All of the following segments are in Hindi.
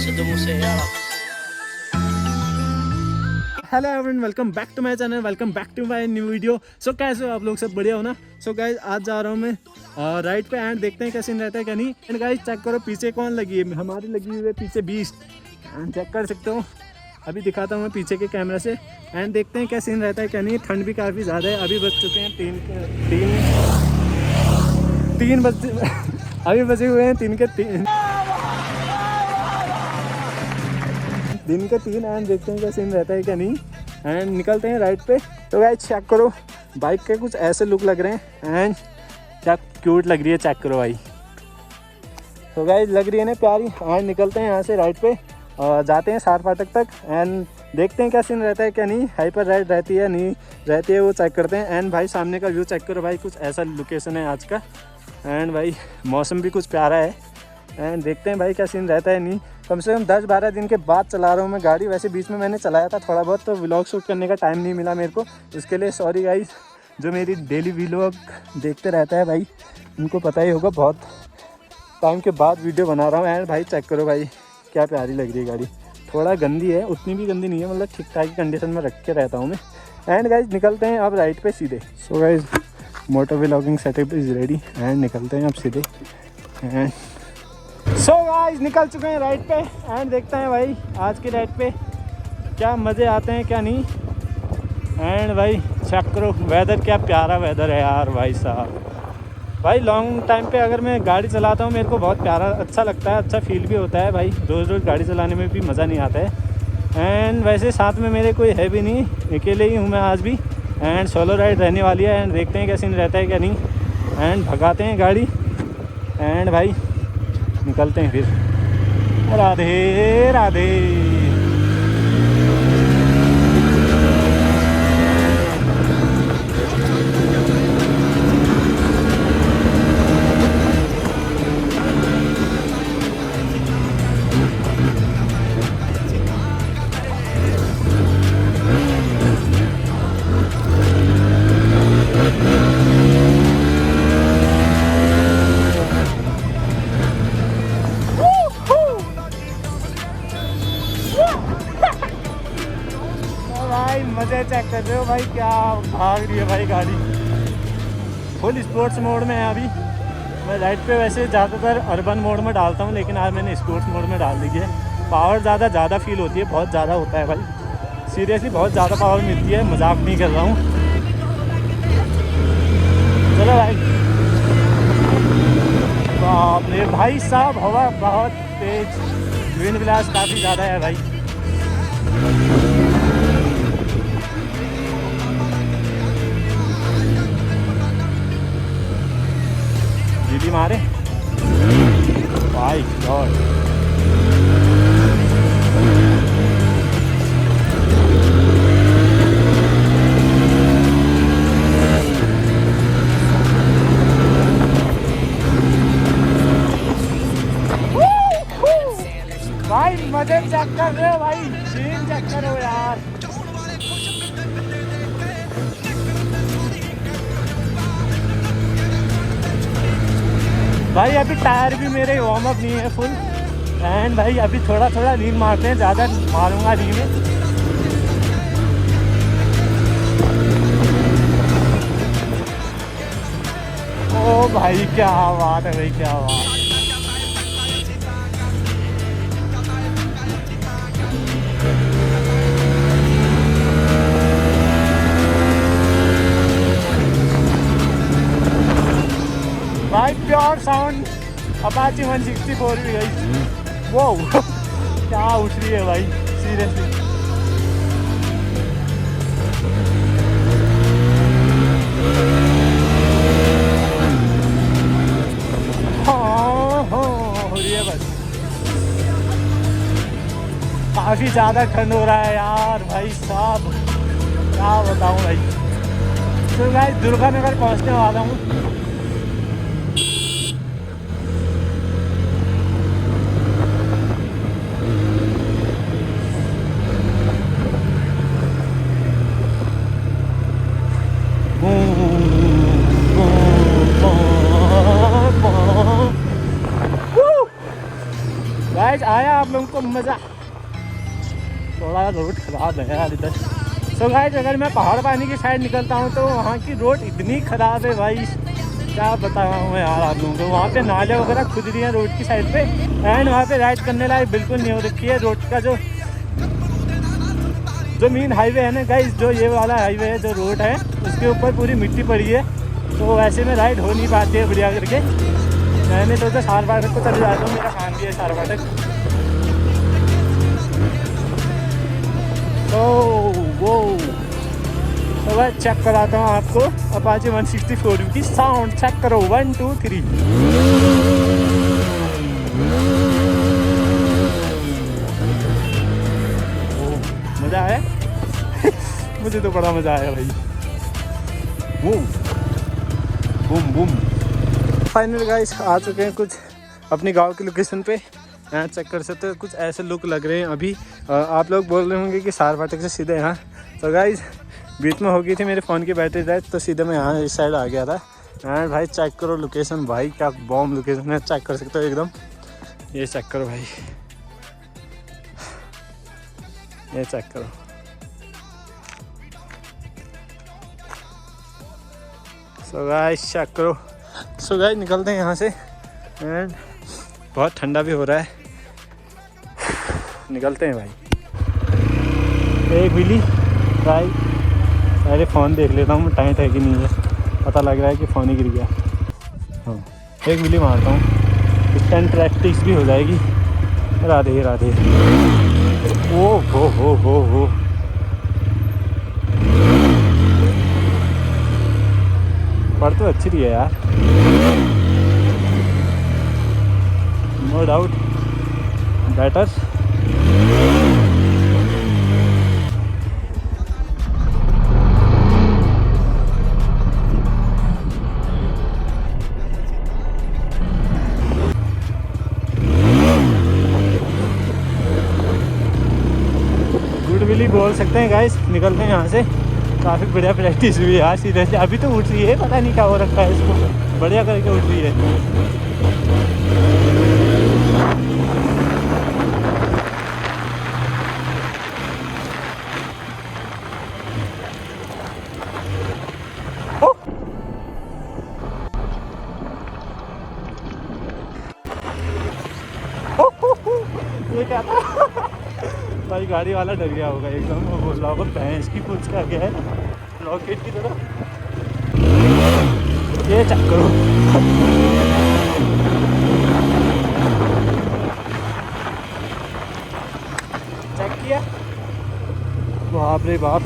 Hello everyone, welcome back to my channel, welcome back to my new video. So कैसे हो आप लोग? सब बढ़िया हो ना? सो गाइज आज जा रहा हूँ मैं राइड पे एंड देखते हैं कैसे रहता है क्या नहीं। एंड गाइज चेक करो पीछे कौन लगी है, हमारी लगी हुई है पीछे बीस्ट। एंड चेक कर सकते हो, अभी दिखाता हूँ मैं पीछे के कैमरे से एंड देखते हैं क्या सीन रहता है क्या नहीं। ठंड भी काफ़ी ज़्यादा है, अभी बज चुके हैं तीन बज अभी बजे हुए हैं दिन के तीन एंड देखते हैं क्या सीन रहता है क्या नहीं एंड निकलते हैं राइड पे। तो गाइस चेक करो, बाइक के कुछ ऐसे लुक लग रहे हैं एंड क्या क्यूट लग रही है, चेक करो भाई। तो गाइस लग रही है ना प्यारी। एंड निकलते हैं यहाँ से राइड पे और जाते हैं सार फाटक तक एंड देखते हैं क्या सीन रहता है क्या नहीं। हाइपर राइड रहती है नहीं रहती है वो चेक करते हैं। एंड भाई सामने का व्यू चेक करो भाई, कुछ ऐसा लोकेशन है आज का। एंड भाई मौसम भी कुछ प्यारा है एंड देखते हैं भाई क्या सीन रहता है नहीं। कम से कम 10-12 दिन के बाद चला रहा हूँ मैं गाड़ी। वैसे बीच में मैंने चलाया था थोड़ा बहुत, तो व्लॉग शूट करने का टाइम नहीं मिला मेरे को, इसके लिए सॉरी गाइस। जो मेरी डेली व्लॉग देखते रहता है भाई उनको पता ही होगा, बहुत टाइम के बाद वीडियो बना रहा हूँ। एंड भाई चेक करो भाई क्या प्यारी लग रही है गाड़ी। थोड़ा गंदी है, उतनी भी गंदी नहीं है, मतलब ठीक ठाक कंडीशन में रख के रहता हूँ मैं। एंड गाइज निकलते हैं अब राइड पे सीधे। So guys motor vlogging setup is ready and निकलते हैं अब सीधे। एंड सो गाइस निकल चुके हैं राइड पे एंड देखते हैं भाई आज के राइड पे क्या मज़े आते हैं क्या नहीं। एंड भाई चेक करो वेदर, क्या प्यारा वेदर है यार भाई साहब। भाई लॉन्ग टाइम पे अगर मैं गाड़ी चलाता हूँ मेरे को बहुत प्यारा अच्छा लगता है, अच्छा फील भी होता है भाई। रोज़ रोज़ गाड़ी चलाने में भी मज़ा नहीं आता है। एंड वैसे साथ में मेरे कोई है भी नहीं, अकेले ही हूँ मैं आज भी। एंड सोलो राइड रहने वाली है एंड देखते हैं क्या सीन रहता है क्या नहीं। एंड भगाते हैं गाड़ी एंड भाई निकलते हैं फिर। राधे राधे। भाई मज़े चेक कर रहे हो भाई, क्या भाग रही है भाई गाड़ी। फुल स्पोर्ट्स मोड में है अभी। मैं राइड पे वैसे ज़्यादातर अर्बन मोड में डालता हूँ, लेकिन आज मैंने स्पोर्ट्स मोड में डाल दी है। पावर ज़्यादा फील होती है, बहुत ज़्यादा होता है भाई, सीरियसली बहुत ज़्यादा पावर मिलती है, मजाक नहीं कर रहा हूँ। चलो भाई, बाप रे भाई साहब हवा बहुत तेज, विंड ब्लास्ट काफ़ी ज़्यादा है भाई। बिजली मारे भाई गॉड। भाई मजे चेक कर रहे हो भाई, सीन चेक करो यार। भाई अभी टायर भी मेरे वार्म अप नहीं है फुल। एंड भाई अभी थोड़ा रील मारते हैं, ज़्यादा मारूंगा रील में। ओ भाई क्या बात है भाई, क्या बात। भाई प्योर साउंड अपाची 164 भी गई। वो क्या उठ रही है भाई सीरियसली। हाँ हो रही है बस। काफ़ी ज़्यादा ठंड हो रहा है यार भाई साहब, क्या बताऊँ भाई। तो भाई दुर्गानगर पहुँचने वाला हूँ। गाइस आया आप लोगों को मज़ा? थोड़ा रोड ख़राब है यार इधर। तो गाइस अगर मैं पहाड़ पानी की साइड निकलता हूँ तो वहाँ की रोड इतनी ख़राब है भाई, क्या बताऊँ मैं यार आप लोगों को। वहाँ पे नाले वगैरह खुद रही हैं रोड की साइड पे, एंड वहाँ पे राइड करने लायक बिल्कुल नहीं हो रखी है। रोड का जो मेन हाईवे है ना गाइस, जो ये वाला हाईवे है, जो रोड है उसके ऊपर पूरी मिट्टी पड़ी है, तो वैसे में राइड हो नहीं पाती है बढ़िया करके। मैंने सोचा सार फाटक को चले जाता हूँ, मेरा काम भी है सार फाटक। तो वो तो मैं चेक कराता हूँ आपको अपाचे 164 की साउंड। चेक करो 1 2 3। मज़ा आया मुझे तो बड़ा मज़ा आया भाई। वो बूम बूम। फाइनल गाइस आ चुके हैं कुछ अपनी गांव की लोकेशन पे। यहाँ चेक कर सकते हो कुछ ऐसे लुक लग रहे हैं अभी। आप लोग बोल रहे होंगे कि सार फाटक से सीधे यहाँ। तो गाइस बीच में हो गई थी मेरे फ़ोन की बैटरी डेड, तो सीधे मैं यहाँ इस साइड आ गया था। एंड भाई चेक करो लोकेशन, भाई क्या बॉम्ब लोकेशन है, चेक कर सकते हो एकदम। ये चेक करो भाई, ये चेक करो। सो गाइस चेक करो। सो गाइस निकलते हैं यहाँ से, एंड बहुत ठंडा भी हो रहा है, निकलते हैं भाई। एक बिली भाई, पहले फ़ोन देख लेता हूँ टाइट है कि नहीं है, पता लग रहा है कि फ़ोन ही गिर गया। हाँ एक बिली मारता हूँ, इंस्टेंट प्रैक्टिस भी हो जाएगी। राधे राधे। ओ हो पढ़ तो अच्छी रही है यार, no doubt better. Good wheelie बोल सकते हैं गाइस। निकलते हैं यहाँ से, काफ़ी बढ़िया प्रैक्टिस हुई है यार सीधे से। अभी तो उठ रही है, पता नहीं क्या हो रखा है इसको, बढ़िया करके उठ रही है। ये क्या था भाई, गाड़ी वाला डर गया होगा एकदम, वो बोल रहा होगा भैंस की पूछ का गया है रॉकेट की तरह। ये चेक करो चेक किया, बाप रे बाप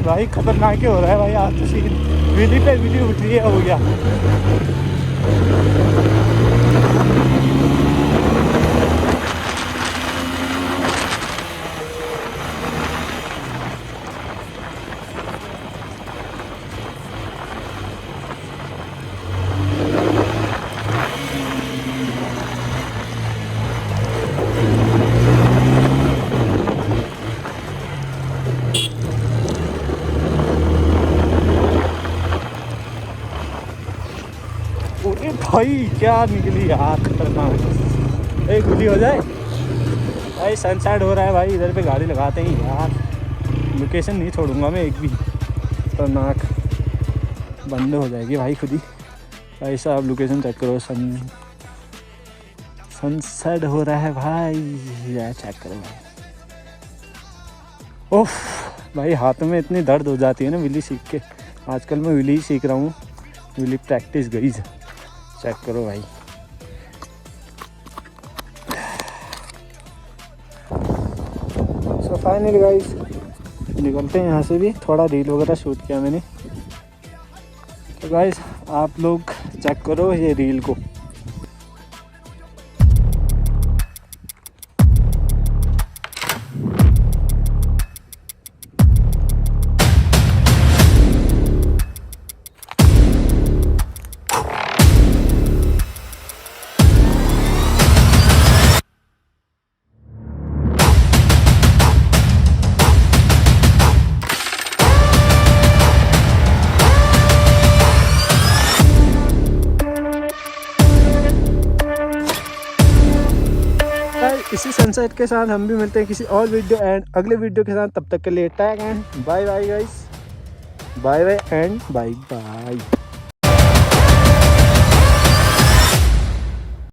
भाई खतरनाक ही हो रहा है भाई आज तो सीन। विली पे विली उठ रही है, हो गया। भाई क्या निकली यार खतरनाक। एक गुली हो जाए भाई, सनसेट हो रहा है भाई, इधर पे गाड़ी लगाते हैं यार। लोकेशन नहीं छोड़ूंगा मैं एक भी, खतरनाक बंद हो जाएगी भाई खुद ही। भाई साहब लोकेशन चेक करो, सनसेट हो रहा है भाई, यार चेक करो भाई। ओह भाई हाथों में इतनी दर्द हो जाती है ना विली सीख के। आजकल मैं विली सीख रहा हूँ, विली प्रैक्टिस गई। चेक करो भाई। सो फाइनली गाइस निकलते हैं यहाँ से भी। थोड़ा रील वगैरह शूट किया मैंने, तो गाइस आप लोग चेक करो ये रील को। इसी सनसेट के साथ हम भी मिलते हैं किसी और वीडियो एंड अगले वीडियो के साथ। तब तक के लिए tag and bye bye guys, bye bye and bye bye.